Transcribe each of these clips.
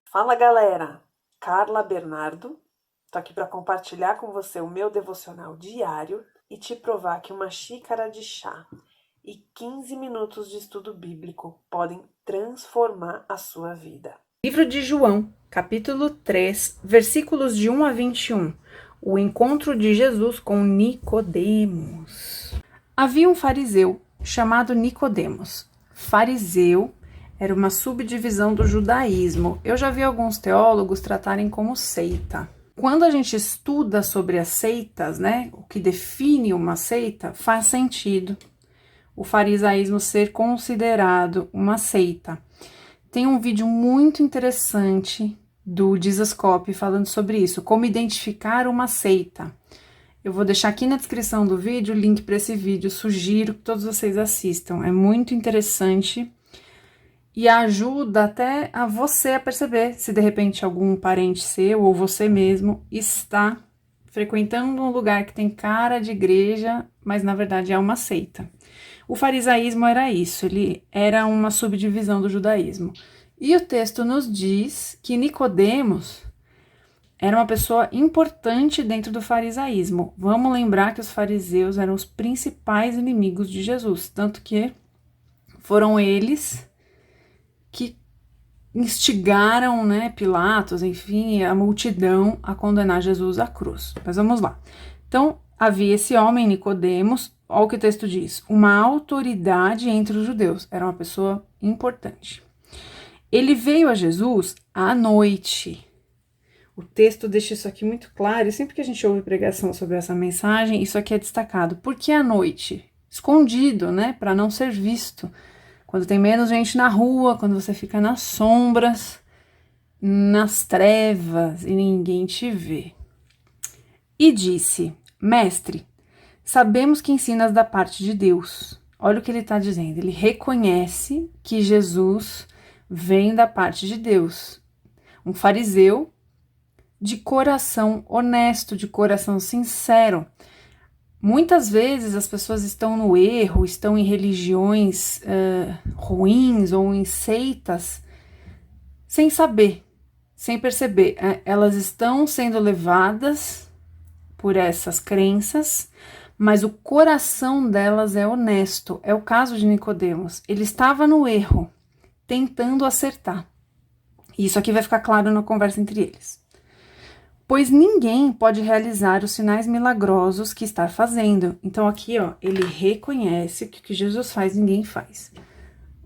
Fala galera, Carla Bernardo, tô aqui para compartilhar com você o meu devocional diário e te provar que uma xícara de chá e 15 minutos de estudo bíblico podem transformar a sua vida. Livro de João, capítulo 3, versículos de 1 a 21. O encontro de Jesus com Nicodemos. Havia um fariseu chamado Nicodemos. Fariseu era uma subdivisão do judaísmo. Eu já vi alguns teólogos tratarem como seita. Quando a gente estuda sobre as seitas, né, o que define uma seita, faz sentido o farisaísmo ser considerado uma seita. Tem um vídeo muito interessante do Dizascope falando sobre isso, como identificar uma seita. Eu vou deixar aqui na descrição do vídeo o link para esse vídeo, sugiro que todos vocês assistam. É muito interessante e ajuda até a você a perceber se de repente algum parente seu ou você mesmo está frequentando um lugar que tem cara de igreja, mas na verdade é uma seita. O farisaísmo era isso, ele era uma subdivisão do judaísmo. E o texto nos diz que Nicodemos era uma pessoa importante dentro do farisaísmo. Vamos lembrar que os fariseus eram os principais inimigos de Jesus, tanto que foram eles que instigaram, né, Pilatos, enfim, a multidão a condenar Jesus à cruz. Mas vamos lá. Então, havia esse homem, Nicodemos, olha o que o texto diz, uma autoridade entre os judeus, era uma pessoa importante. Ele veio a Jesus à noite. O texto deixa isso aqui muito claro, e sempre que a gente ouve pregação sobre essa mensagem, isso aqui é destacado. Por que à noite? Escondido, né, para não ser visto. Quando tem menos gente na rua, quando você fica nas sombras, nas trevas e ninguém te vê. E disse, mestre, sabemos que ensinas da parte de Deus. Olha o que ele está dizendo. Ele reconhece que Jesus vem da parte de Deus. Um fariseu de coração honesto, de coração sincero. Muitas vezes as pessoas estão no erro, estão em religiões ruins ou em seitas, sem saber, sem perceber. Elas estão sendo levadas por essas crenças, mas o coração delas é honesto. É o caso de Nicodemos. Ele estava no erro, tentando acertar. E isso aqui vai ficar claro na conversa entre eles. Pois ninguém pode realizar os sinais milagrosos que está fazendo. Então aqui, ó, ele reconhece que o que Jesus faz, ninguém faz.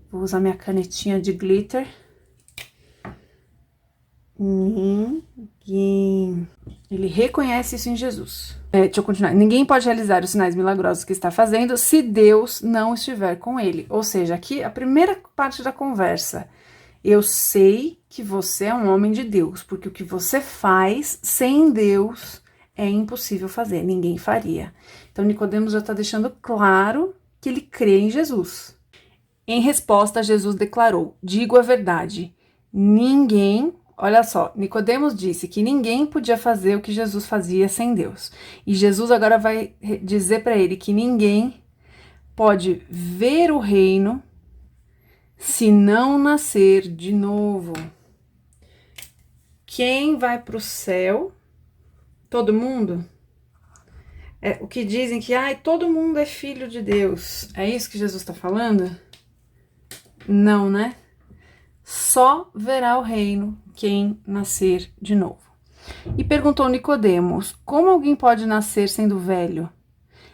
Vou usar minha canetinha de glitter. Ninguém. Ele reconhece isso em Jesus. Deixa eu continuar. Ninguém pode realizar os sinais milagrosos que está fazendo se Deus não estiver com ele. Ou seja, aqui a primeira parte da conversa. Eu sei que você é um homem de Deus, porque o que você faz sem Deus é impossível fazer, ninguém faria. Então Nicodemos já está deixando claro que ele crê em Jesus. Em resposta, Jesus declarou: digo a verdade, ninguém, olha só, Nicodemos disse que ninguém podia fazer o que Jesus fazia sem Deus. E Jesus agora vai dizer para ele que ninguém pode ver o reino se não nascer de novo. Quem vai para o céu? Todo mundo? O que dizem que todo mundo é filho de Deus. É isso que Jesus está falando? Não, né? Só verá o reino quem nascer de novo. E perguntou Nicodemos: como alguém pode nascer sendo velho?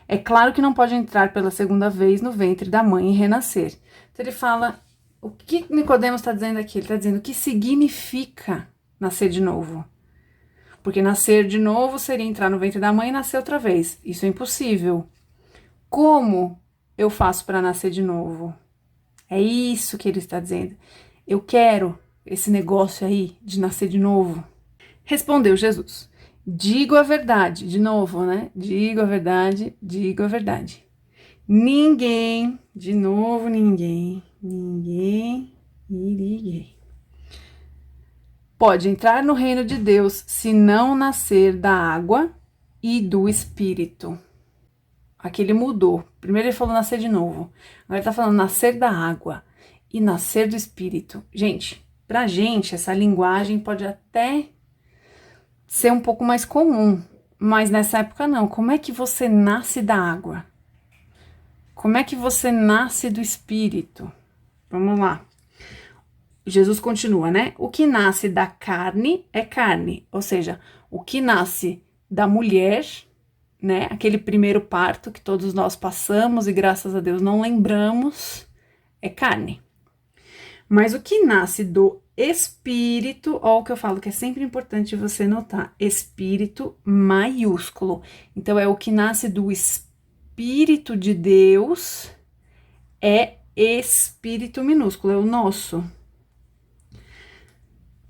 É claro que não pode entrar pela segunda vez no ventre da mãe e renascer. Então ele fala, o que Nicodemos está dizendo aqui? Ele está dizendo o que significa nascer de novo. Porque nascer de novo seria entrar no ventre da mãe e nascer outra vez. Isso é impossível. Como eu faço para nascer de novo? É isso que ele está dizendo. Eu quero esse negócio aí de nascer de novo. Respondeu Jesus: digo a verdade, de novo, né? Digo a verdade, digo a verdade. Ninguém, de novo ninguém pode entrar no reino de Deus se não nascer da água e do Espírito. Aqui ele mudou. Primeiro ele falou nascer de novo. Agora ele tá falando nascer da água e nascer do Espírito. Gente, Pra gente, essa linguagem pode até ser um pouco mais comum, mas nessa época não. Como é que você nasce da água? Como é que você nasce do Espírito? Vamos lá. Jesus continua, né? O que nasce da carne é carne, ou seja, o que nasce da mulher, né? Aquele primeiro parto que todos nós passamos e graças a Deus não lembramos, é carne. Mas o que nasce do Espírito, ó, o que eu falo que é sempre importante você notar, Espírito maiúsculo. Então, é o que nasce do Espírito de Deus, é Espírito minúsculo, é o nosso.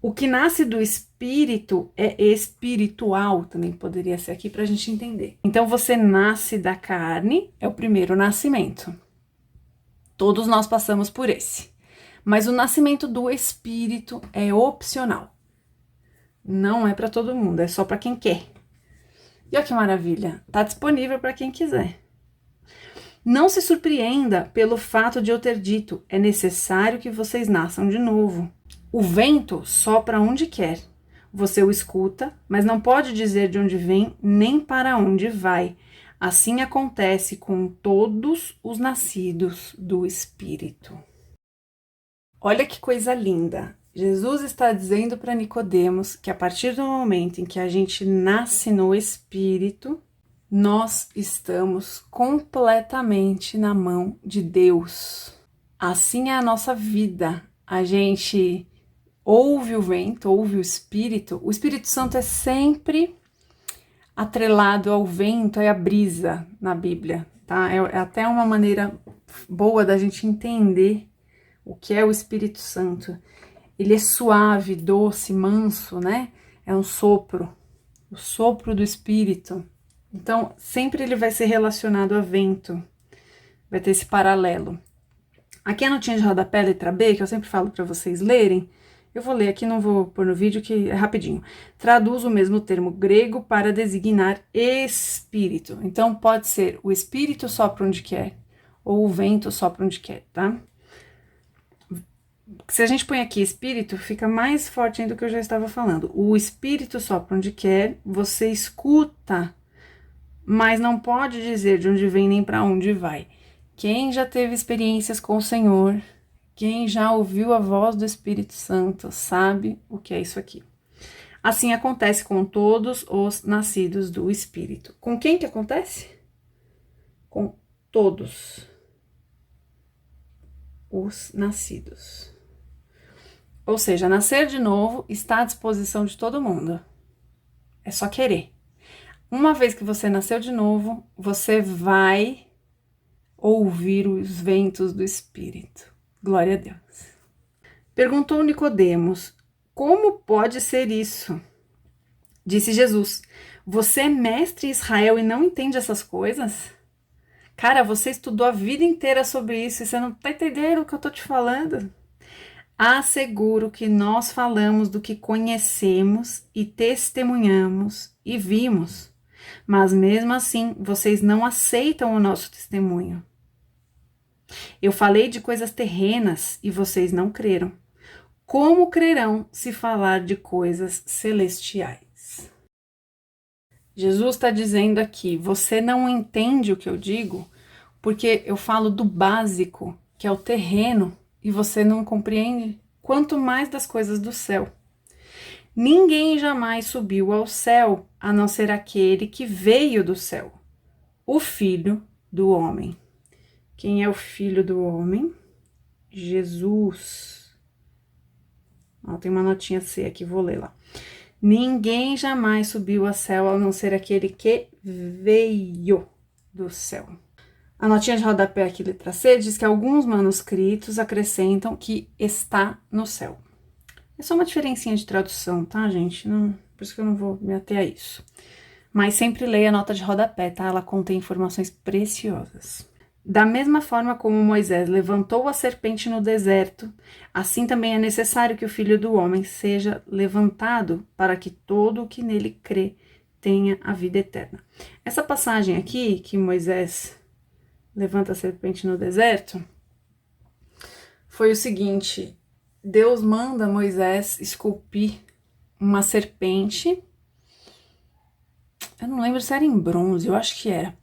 O que nasce do Espírito é espiritual, também poderia ser aqui para a gente entender. Então, você nasce da carne, é o primeiro nascimento. Todos nós passamos por esse. Mas o nascimento do Espírito é opcional. Não é para todo mundo, é só para quem quer. E olha que maravilha, tá disponível para quem quiser. Não se surpreenda pelo fato de eu ter dito, é necessário que vocês nasçam de novo. O vento sopra onde quer. Você o escuta, mas não pode dizer de onde vem nem para onde vai. Assim acontece com todos os nascidos do Espírito. Olha que coisa linda. Jesus está dizendo para Nicodemos que a partir do momento em que a gente nasce no Espírito, nós estamos completamente na mão de Deus. Assim é a nossa vida. A gente ouve o vento, ouve o Espírito. O Espírito Santo é sempre atrelado ao vento e à brisa na Bíblia, tá? É até uma maneira boa da gente entender o que é o Espírito Santo. Ele é suave, doce, manso, né? É um sopro, o sopro do Espírito. Então, sempre ele vai ser relacionado a vento. Vai ter esse paralelo. Aqui a notinha de rodapé, letra B, que eu sempre falo para vocês lerem, eu vou ler aqui, não vou pôr no vídeo, que é rapidinho. Traduz o mesmo termo grego para designar espírito. Então, pode ser o espírito sopra onde quer, ou o vento sopra onde quer, tá? Se a gente põe aqui espírito, fica mais forte ainda do que eu já estava falando. O espírito sopra onde quer, você escuta, mas não pode dizer de onde vem nem para onde vai. Quem já teve experiências com o Senhor, quem já ouviu a voz do Espírito Santo, sabe o que é isso aqui. Assim acontece com todos os nascidos do Espírito. Com quem que acontece? Com todos os nascidos. Ou seja, nascer de novo está à disposição de todo mundo. É só querer. Uma vez que você nasceu de novo, você vai ouvir os ventos do Espírito. Glória a Deus. Perguntou Nicodemos, como pode ser isso? Disse Jesus, você é mestre em Israel e não entende essas coisas? Cara, você estudou a vida inteira sobre isso e você não tá entendendo o que eu tô te falando? Asseguro que nós falamos do que conhecemos e testemunhamos e vimos, mas mesmo assim vocês não aceitam o nosso testemunho. Eu falei de coisas terrenas e vocês não creram. Como crerão se falar de coisas celestiais? Jesus está dizendo aqui, você não entende o que eu digo, porque eu falo do básico, que é o terreno, e você não compreende, quanto mais das coisas do céu. Ninguém jamais subiu ao céu, a não ser aquele que veio do céu, o Filho do Homem. Quem é o Filho do Homem? Jesus. Ó, tem uma notinha C aqui, vou ler lá. Ninguém jamais subiu ao céu, a não ser aquele que veio do céu. A notinha de rodapé aqui, letra C, diz que alguns manuscritos acrescentam que está no céu. É só uma diferencinha de tradução, tá, gente? Não, por isso que eu não vou me ater a isso. Mas sempre leia a nota de rodapé, tá? Ela contém informações preciosas. Da mesma forma como Moisés levantou a serpente no deserto, assim também é necessário que o Filho do Homem seja levantado para que todo o que nele crê tenha a vida eterna. Essa passagem aqui, que Moisés levanta a serpente no deserto, foi o seguinte: Deus manda Moisés esculpir uma serpente. Eu não lembro se era em bronze, eu acho que era.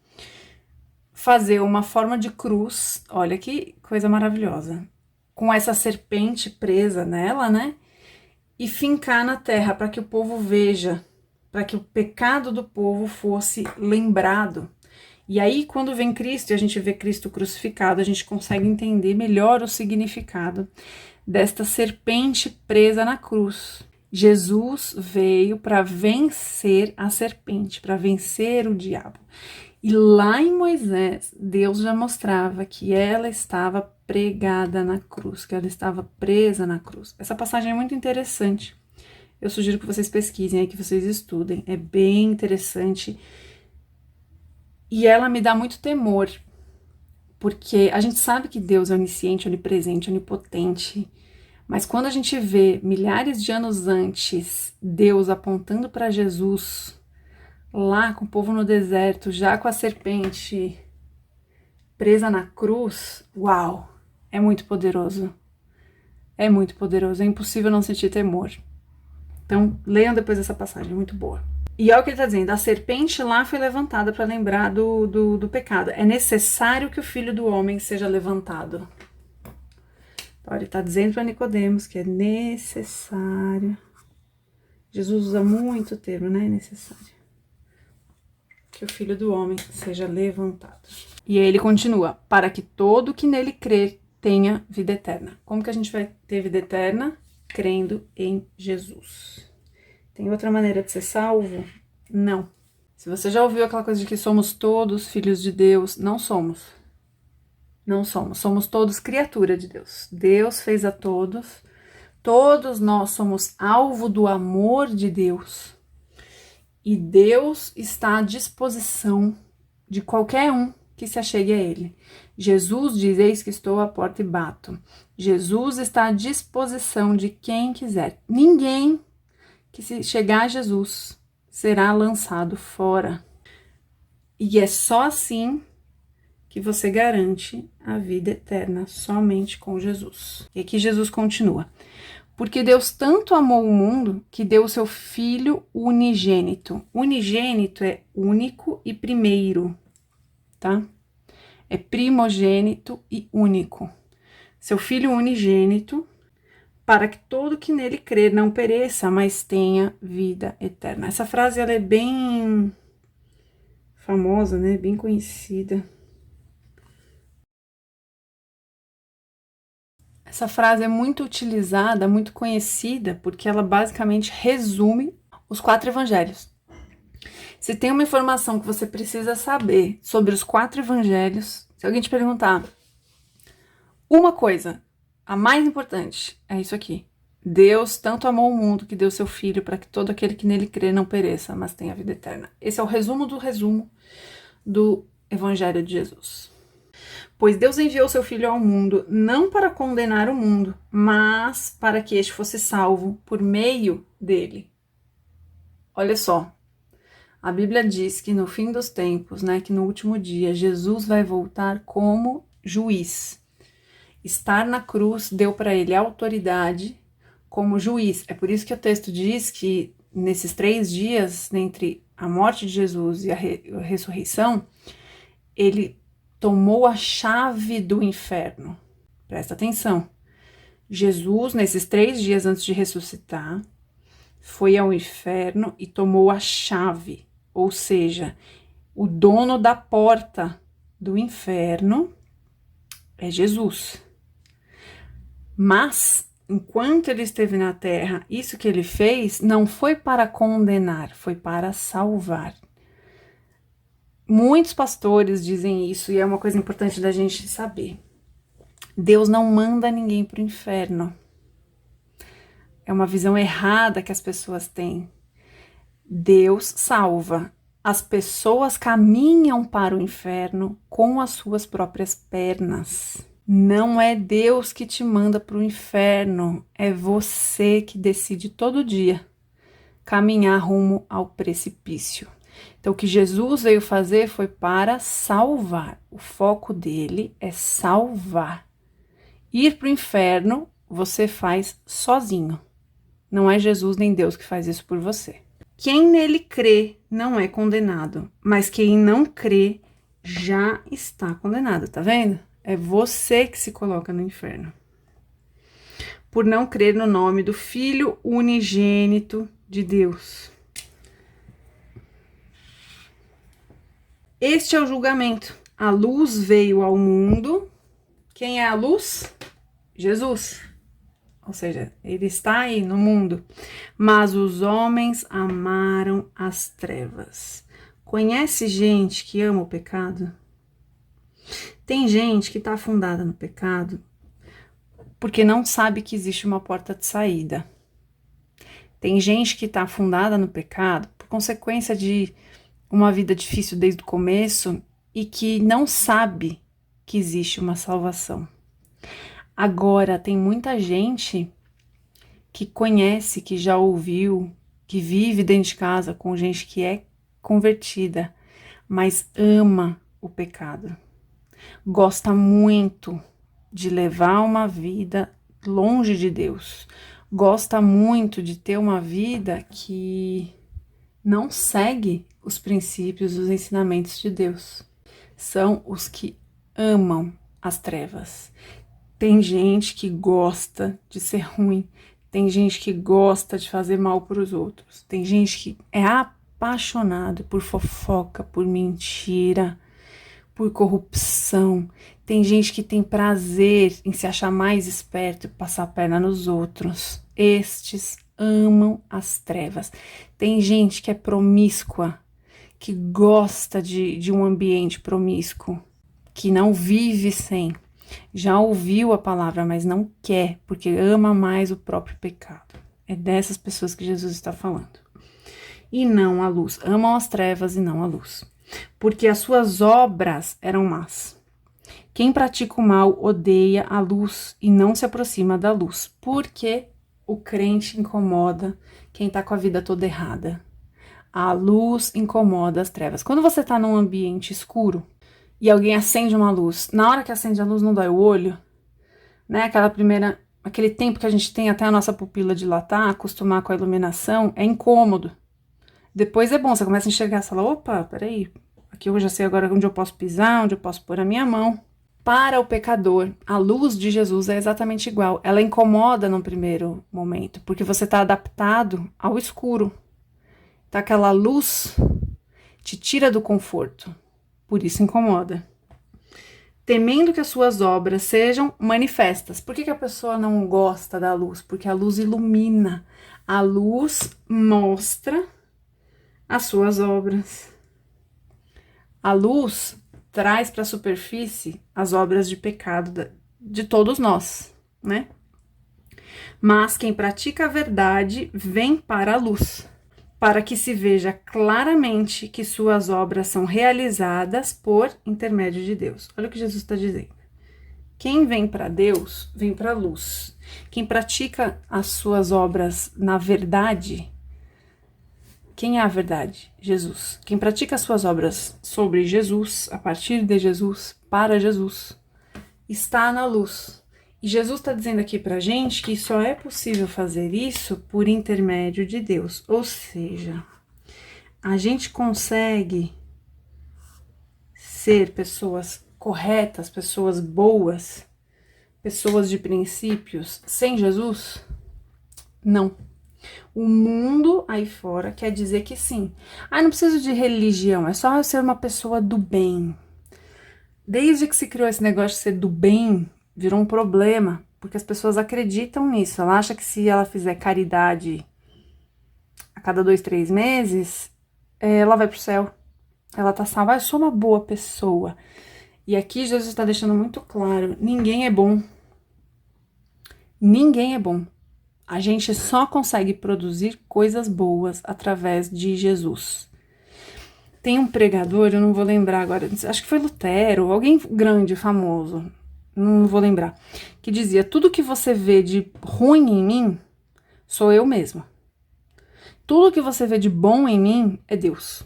Fazer uma forma de cruz, olha que coisa maravilhosa, com essa serpente presa nela, né? E fincar na terra para que o povo veja, para que o pecado do povo fosse lembrado. E aí, quando vem Cristo e a gente vê Cristo crucificado, a gente consegue entender melhor o significado desta serpente presa na cruz. Jesus veio para vencer a serpente, para vencer o diabo. E lá em Moisés, Deus já mostrava que ela estava pregada na cruz, que ela estava presa na cruz. Essa passagem é muito interessante. Eu sugiro que vocês pesquisem aí, que vocês estudem. É bem interessante. E ela me dá muito temor, porque a gente sabe que Deus é onisciente, onipresente, onipotente, mas quando a gente vê milhares de anos antes Deus apontando para Jesus, lá com o povo no deserto, já com a serpente presa na cruz, uau, é muito poderoso. É muito poderoso, é impossível não sentir temor. Então, leiam depois essa passagem, é muito boa. E olha o que ele está dizendo, a serpente lá foi levantada para lembrar do pecado. É necessário que o Filho do Homem seja levantado. Então, ele está dizendo para Nicodemos que é necessário. Jesus usa muito o termo, né? É necessário que o Filho do Homem seja levantado. E aí ele continua, para que todo que nele crer tenha vida eterna. Como que a gente vai ter vida eterna? Crendo em Jesus. Tem outra maneira de ser salvo? Não. Se você já ouviu aquela coisa de que somos todos filhos de Deus, não somos. Não somos. Somos todos criatura de Deus. Deus fez a todos. Todos nós somos alvo do amor de Deus. E Deus está à disposição de qualquer um que se achegue a Ele. Jesus diz, eis que estou à porta e bato. Jesus está à disposição de quem quiser. Ninguém que se chegar a Jesus será lançado fora. E é só assim que você garante a vida eterna, somente com Jesus. E aqui Jesus continua. Porque Deus tanto amou o mundo que deu o seu Filho unigênito. Unigênito é único e primeiro, tá? É primogênito e único. Seu Filho unigênito, para que todo que nele crer não pereça, mas tenha vida eterna. Essa frase ela é bem famosa, né? Bem conhecida. Essa frase é muito utilizada, muito conhecida, porque ela basicamente resume os 4 evangelhos. Se tem uma informação que você precisa saber sobre os 4 evangelhos, se alguém te perguntar uma coisa, a mais importante, é isso aqui. Deus tanto amou o mundo que deu seu Filho para que todo aquele que nele crê não pereça, mas tenha vida eterna. Esse é o resumo do Evangelho de Jesus. Pois Deus enviou seu Filho ao mundo não para condenar o mundo, mas para que este fosse salvo por meio dele. Olha só, a Bíblia diz que no fim dos tempos, né, que no último dia, Jesus vai voltar como juiz. Estar na cruz deu para ele autoridade como juiz. É por isso que o texto diz que nesses 3 dias, entre a morte de Jesus e a ressurreição, ele tomou a chave do inferno. Presta atenção. Jesus, nesses 3 dias antes de ressuscitar, foi ao inferno e tomou a chave, ou seja, o dono da porta do inferno é Jesus. Mas, enquanto ele esteve na terra, isso que ele fez não foi para condenar, foi para salvar. Muitos pastores dizem isso e é uma coisa importante da gente saber. Deus não manda ninguém para o inferno. É uma visão errada que as pessoas têm. Deus salva. As pessoas caminham para o inferno com as suas próprias pernas. Não é Deus que te manda para o inferno, é você que decide todo dia caminhar rumo ao precipício. Então, o que Jesus veio fazer foi para salvar. O foco dele é salvar. Ir para o inferno você faz sozinho. Não é Jesus nem Deus que faz isso por você. Quem nele crê não é condenado, mas quem não crê já está condenado, tá vendo? É você que se coloca no inferno. Por não crer no nome do Filho unigênito de Deus. Este é o julgamento. A luz veio ao mundo. Quem é a luz? Jesus. Ou seja, ele está aí no mundo. Mas os homens amaram as trevas. Conhece gente que ama o pecado? Tem gente que está afundada no pecado porque não sabe que existe uma porta de saída. Tem gente que está afundada no pecado por consequência de uma vida difícil desde o começo e que não sabe que existe uma salvação. Agora, tem muita gente que conhece, que já ouviu, que vive dentro de casa com gente que é convertida, mas ama o pecado. Gosta muito de levar uma vida longe de Deus. Gosta muito de ter uma vida que não segue os princípios, os ensinamentos de Deus. São os que amam as trevas. Tem gente que gosta de ser ruim. Tem gente que gosta de fazer mal para os outros. Tem gente que é apaixonado por fofoca, por mentira, por corrupção. Tem gente que tem prazer em se achar mais esperto e passar a perna nos outros. Estes amam as trevas. Tem gente que é promíscua, que gosta de um ambiente promíscuo, que não vive sem. Já ouviu a palavra, mas não quer, porque ama mais o próprio pecado. É dessas pessoas que Jesus está falando. E não a luz. Amam as trevas e não a luz. Porque as suas obras eram más. Quem pratica o mal odeia a luz e não se aproxima da luz. Porque o crente incomoda quem está com a vida toda errada. A luz incomoda as trevas. Quando você está num ambiente escuro e alguém acende uma luz, na hora que acende a luz não dói o olho, né? Aquele tempo que a gente tem até a nossa pupila dilatar, acostumar com a iluminação, é incômodo. Depois é bom, você começa a enxergar, você fala, opa, peraí, aqui eu já sei agora onde eu posso pisar, onde eu posso pôr a minha mão. Para o pecador, a luz de Jesus é exatamente igual. Ela incomoda no primeiro momento, porque você está adaptado ao escuro. Então aquela luz te tira do conforto. Por isso incomoda. Temendo que as suas obras sejam manifestas. Por que a pessoa não gosta da luz? Porque a luz ilumina. A luz mostra as suas obras. A luz traz para a superfície as obras de pecado de todos nós, né? Mas quem pratica a verdade vem para a luz, para que se veja claramente que suas obras são realizadas por intermédio de Deus. Olha o que Jesus está dizendo. Quem vem para Deus, vem para a luz. Quem pratica as suas obras na verdade, quem é a verdade? Jesus. Quem pratica as suas obras sobre Jesus, a partir de Jesus, para Jesus, está na luz. E Jesus está dizendo aqui pra gente que só é possível fazer isso por intermédio de Deus. Ou seja, a gente consegue ser pessoas corretas, pessoas boas, pessoas de princípios sem Jesus? Não. O mundo aí fora quer dizer que sim. Não preciso de religião, é só eu ser uma pessoa do bem. Desde que se criou esse negócio de ser do bem, virou um problema, porque as pessoas acreditam nisso. Ela acha que se ela fizer caridade a cada 2, 3 meses, ela vai pro céu. Ela tá salva. Eu sou uma boa pessoa. E aqui Jesus está deixando muito claro, ninguém é bom. Ninguém é bom. A gente só consegue produzir coisas boas através de Jesus. Tem um pregador, eu não vou lembrar agora, acho que foi Lutero, alguém grande, famoso, não vou lembrar, que dizia, tudo que você vê de ruim em mim, sou eu mesma. Tudo que você vê de bom em mim, é Deus.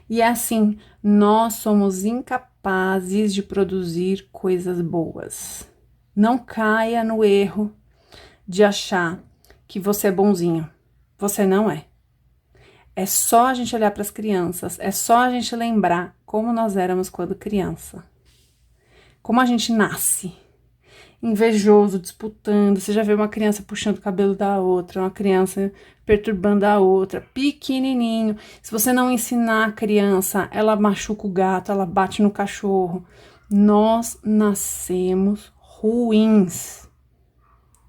E é assim, nós somos incapazes de produzir coisas boas. Não caia no erro de achar que você é bonzinho. Você não é. É só a gente olhar para as crianças, é só a gente lembrar como nós éramos quando criança. Como a gente nasce. Invejoso, disputando. Você já vê uma criança puxando o cabelo da outra, uma criança perturbando a outra, pequenininho. Se você não ensinar a criança, ela machuca o gato, ela bate no cachorro. Nós nascemos ruins.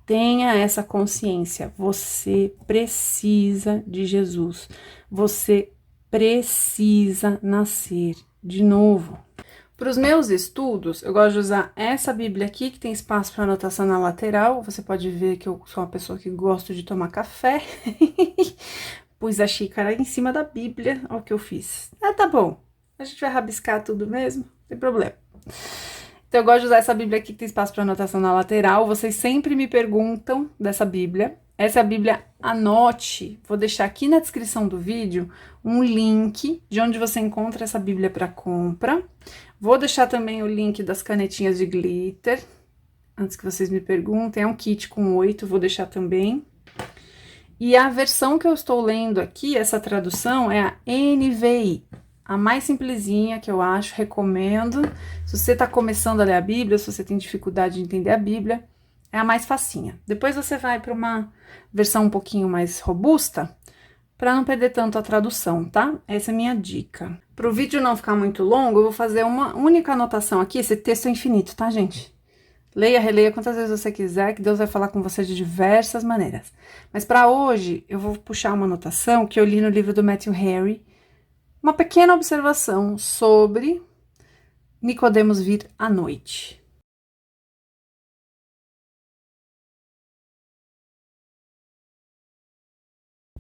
Tenha essa consciência. Você precisa de Jesus. Você precisa nascer de novo. Para os meus estudos, eu gosto de usar essa Bíblia aqui, que tem espaço para anotação na lateral. Você pode ver que eu sou uma pessoa que gosto de tomar café. Pus a xícara em cima da Bíblia. Olha o que eu fiz. Ah, tá bom. A gente vai rabiscar tudo mesmo, não tem problema. Então, eu gosto de usar essa Bíblia aqui, que tem espaço para anotação na lateral. Vocês sempre me perguntam dessa Bíblia. Essa é a Bíblia, anote. Vou deixar aqui na descrição do vídeo um link de onde você encontra essa Bíblia para compra. Vou deixar também o link das canetinhas de glitter, antes que vocês me perguntem. É um kit com 8, vou deixar também. E a versão que eu estou lendo aqui, essa tradução, é a NVI. A mais simplesinha que eu acho, recomendo. Se você está começando a ler a Bíblia, se você tem dificuldade de entender a Bíblia, é a mais facinha. Depois você vai para uma versão um pouquinho mais robusta, para não perder tanto a tradução, tá? Essa é a minha dica. Para o vídeo não ficar muito longo, eu vou fazer uma única anotação aqui. Esse texto é infinito, tá, gente? Leia, releia quantas vezes você quiser, que Deus vai falar com você de diversas maneiras. Mas para hoje, eu vou puxar uma anotação que eu li no livro do Matthew Henry, uma pequena observação sobre Nicodemos vir à noite.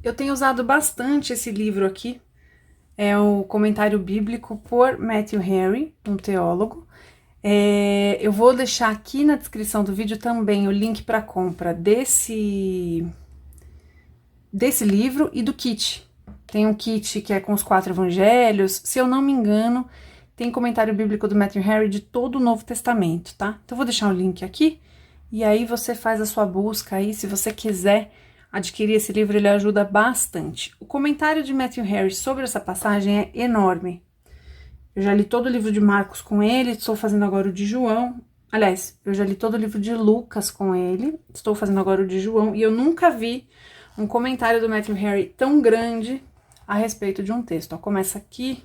Eu tenho usado bastante esse livro aqui, é o comentário bíblico por Matthew Henry, um teólogo. Eu vou deixar aqui na descrição do vídeo também o link para compra desse livro e do kit. Tem um kit que é com os 4 evangelhos. Se eu não me engano, tem comentário bíblico do Matthew Henry de todo o Novo Testamento, tá? Então, eu vou deixar o link aqui e aí você faz a sua busca aí, se você quiser adquirir esse livro, ele ajuda bastante. O comentário de Matthew Henry sobre essa passagem é enorme. Eu já li todo o livro de Marcos com ele, estou fazendo agora o de João. Aliás, eu já li todo o livro de Lucas com ele, estou fazendo agora o de João, e eu nunca vi um comentário do Matthew Henry tão grande a respeito de um texto. Ó, começa aqui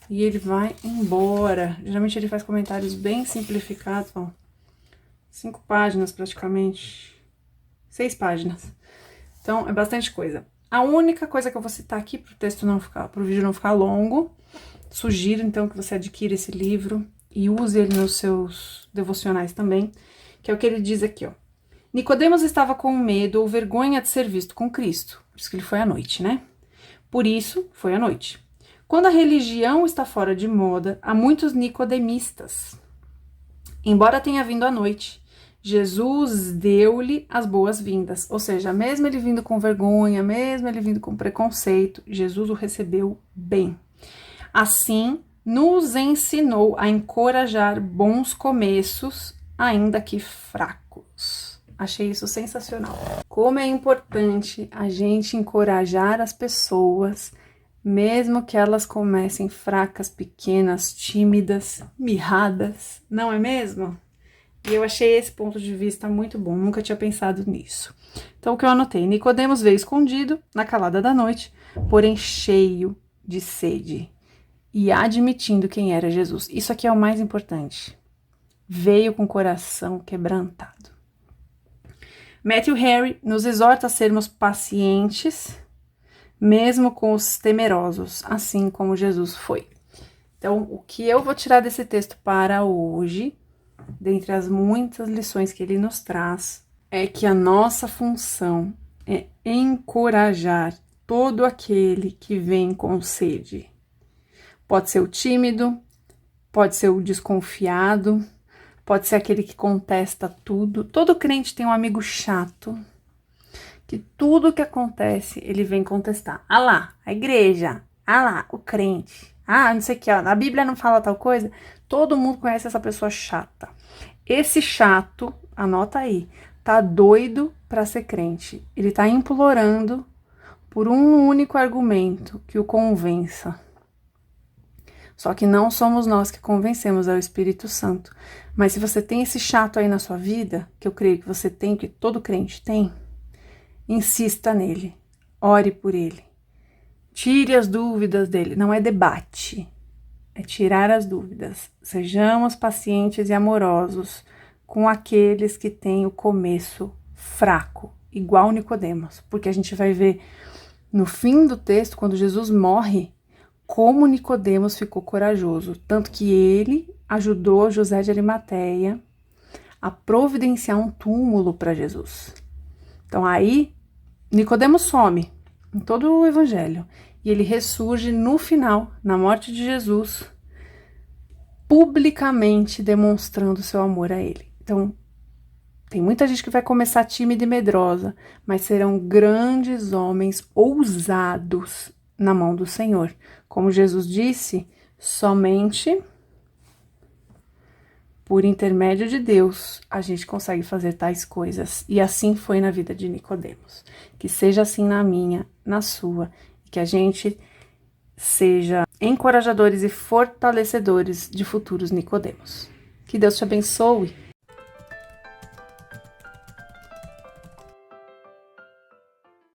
e ele vai embora. Geralmente ele faz comentários bem simplificados, ó. 5 páginas praticamente. 6 páginas. Então, é bastante coisa. A única coisa que eu vou citar aqui pro vídeo não ficar longo, sugiro então que você adquira esse livro e use ele nos seus devocionais também, que é o que ele diz aqui, ó. Nicodemos estava com medo ou vergonha de ser visto com Cristo, por isso que ele foi à noite, né? Por isso, foi à noite. Quando a religião está fora de moda, há muitos nicodemistas. Embora tenha vindo à noite, Jesus deu-lhe as boas-vindas, ou seja, mesmo ele vindo com vergonha, mesmo ele vindo com preconceito, Jesus o recebeu bem. Assim, nos ensinou a encorajar bons começos, ainda que fracos. Achei isso sensacional. Como é importante a gente encorajar as pessoas, mesmo que elas comecem fracas, pequenas, tímidas, mirradas, não é mesmo? E eu achei esse ponto de vista muito bom, nunca tinha pensado nisso. Então, o que eu anotei? Nicodemos veio escondido, na calada da noite, porém cheio de sede, e admitindo quem era Jesus. Isso aqui é o mais importante. Veio com o coração quebrantado. Matthew Henry nos exorta a sermos pacientes, mesmo com os temerosos, assim como Jesus foi. Então, o que eu vou tirar desse texto para hoje, dentre as muitas lições que ele nos traz, é que a nossa função é encorajar todo aquele que vem com sede. Pode ser o tímido, pode ser o desconfiado, pode ser aquele que contesta tudo. Todo crente tem um amigo chato, que tudo que acontece, ele vem contestar. Ah lá, a igreja. Ah lá, o crente. Ah, não sei o que, ó, a Bíblia não fala tal coisa. Todo mundo conhece essa pessoa chata. Esse chato, anota aí, tá doido para ser crente. Ele tá implorando por um único argumento que o convença. Só que não somos nós que convencemos, é o Espírito Santo. Mas se você tem esse chato aí na sua vida, que eu creio que você tem, que todo crente tem, insista nele, ore por ele. Tire as dúvidas dele, não é debate, é tirar as dúvidas. Sejamos pacientes e amorosos com aqueles que têm o começo fraco, igual Nicodemos, porque a gente vai ver no fim do texto, quando Jesus morre, como Nicodemos ficou corajoso, tanto que ele ajudou José de Arimateia a providenciar um túmulo para Jesus. Então aí, Nicodemos some em todo o evangelho e ele ressurge no final, na morte de Jesus, publicamente demonstrando seu amor a ele. Então, tem muita gente que vai começar tímida e medrosa, mas serão grandes homens ousados na mão do Senhor. Como Jesus disse, somente por intermédio de Deus a gente consegue fazer tais coisas. E assim foi na vida de Nicodemos. Que seja assim na minha, na sua, e que a gente seja encorajadores e fortalecedores de futuros Nicodemos. Que Deus te abençoe.